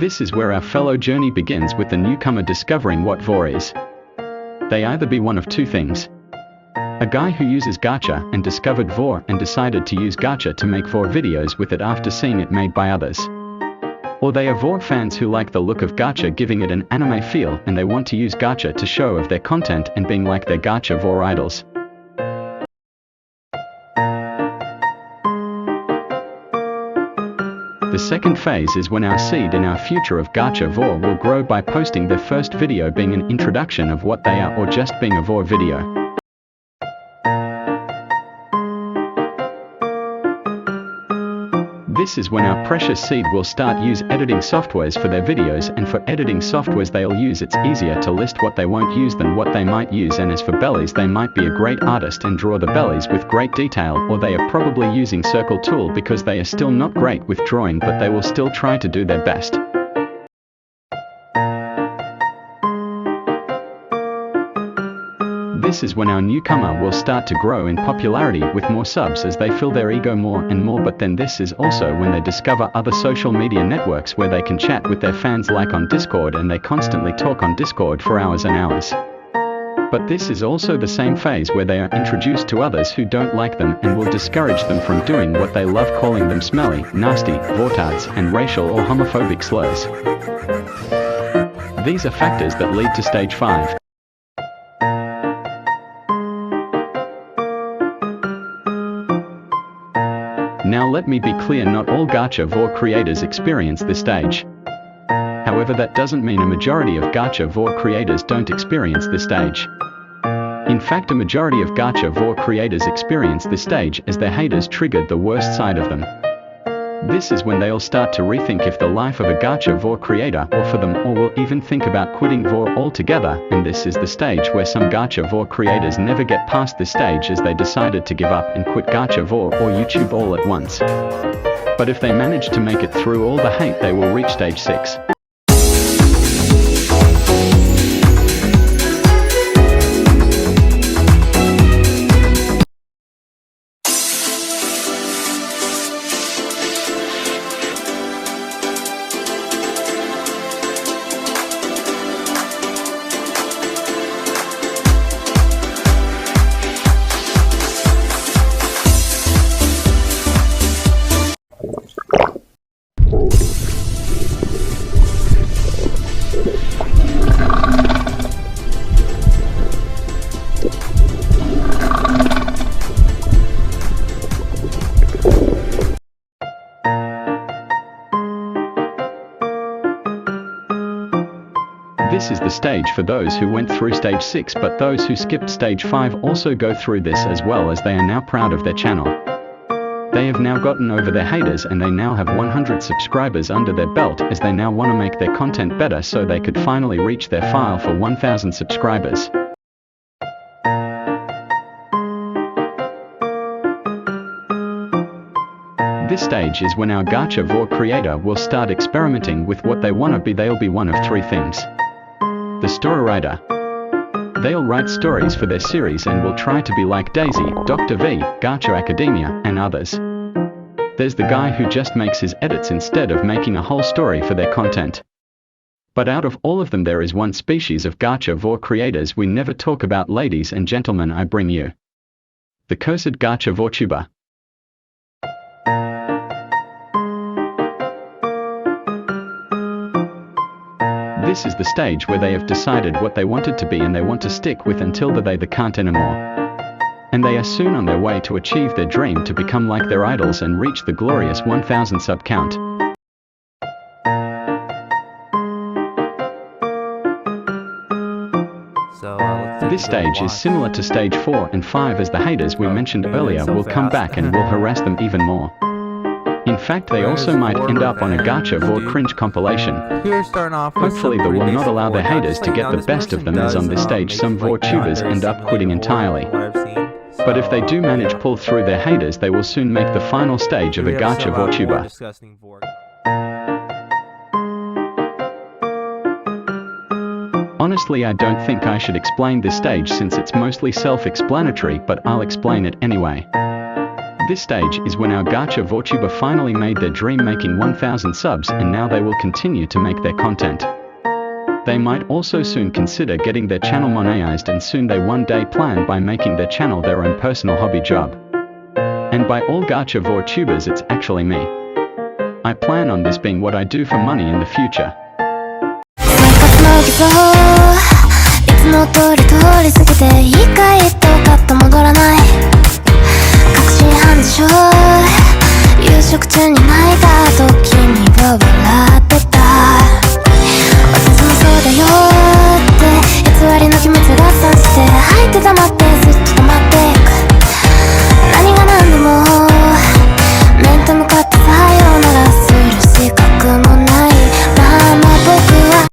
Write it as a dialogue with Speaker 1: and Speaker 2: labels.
Speaker 1: This is where our fellow journey begins with the newcomer discovering what Vore is. They either be one of two things. A guy who uses Gacha and discovered Vore and decided to use Gacha to make Vore videos with it after seeing it made by others. Or they are Vore fans who like the look of Gacha giving it an anime feel and they want to use Gacha to show off their content and being like their Gacha Vore idols. The second phase is when our seed in our future of Gacha Vore will grow by posting their first video being an introduction of what they are or just being a Vore video. This is when our precious seed will start use editing softwares for their videos, and for editing softwares they'll use it's easier to list what they won't use than what they might use, and as for bellies they might be a great artist and draw the bellies with great detail, or they are probably using circle tool because they are still not great with drawing but they will still try to do their best. This is when our newcomer will start to grow in popularity with more subs as they fill their ego more and more, but then this is also when they discover other social media networks where they can chat with their fans like on Discord, and they constantly talk on Discord for hours and hours. But this is also the same phase where they are introduced to others who don't like them and will discourage them from doing what they love, calling them smelly, nasty, vortards, and racial or homophobic slurs. These are factors that lead to stage 5. Now let me be clear, not all Gacha Vore creators experience this stage. However, that doesn't mean a majority of Gacha Vore creators don't experience this stage. In fact, a majority of Gacha Vore creators experience this stage as their haters triggered the worst side of them. This is when they'll start to rethink if the life of a Gacha Vore creator or for them, or will even think about quitting Vore altogether, and this is the stage where some Gacha Vore creators never get past this stage as they decided to give up and quit Gacha Vore or YouTube all at once. But if they manage to make it through all the hate, they will reach stage 6. This is the stage for those who went through stage 6, but those who skipped stage 5 also go through this as well, as they are now proud of their channel. They have now gotten over their haters and they now have 100 subscribers under their belt, as they now want to make their content better so they could finally reach their file for 1000 subscribers. This stage is when our Gacha Vore creator will start experimenting with what they want to be. They'll be one of three things. The story writer. They'll write stories for their series and will try to be like Daisy, Dr.V, Gacha Academia, and others. There's the guy who just makes his edits instead of making a whole story for their content. But out of all of them there is one species of Gacha Vore creators we never talk about, ladies and gentlemen, I bring you the cursed Gacha VoreTuber. This is the stage where they have decided what they wanted to be and they want to stick with until they can't anymore. And they are soon on their way to achieve their dream to become like their idols and reach the glorious 1000 sub count. This stage is similar to stage 4 and 5, as the haters we mentioned earlier will come back and will harass them even more. In fact, they also might end up on a Gacha Vore cringe compilation. Hopefully they will not allow their haters to get the best of them, as on this stage some VoreTubers end up quitting entirely. But if they do manage pull through their haters, they will soon make the final stage of a Gacha VoreTuber. Honestly, I don't think I should explain this stage since it's mostly self-explanatory, but I'll explain it anyway. This stage is when our Gacha VoreTuber finally made their dream, making 1000 subs, and now they will continue to make their content. They might also soon consider getting their channel monetized, and soon they one day plan by making their channel their own personal hobby job. And by all Gacha VoreTubers, it's actually me. I plan on this being what I do for money in the future.
Speaker 2: いつも通り通り過ぎて言い換えた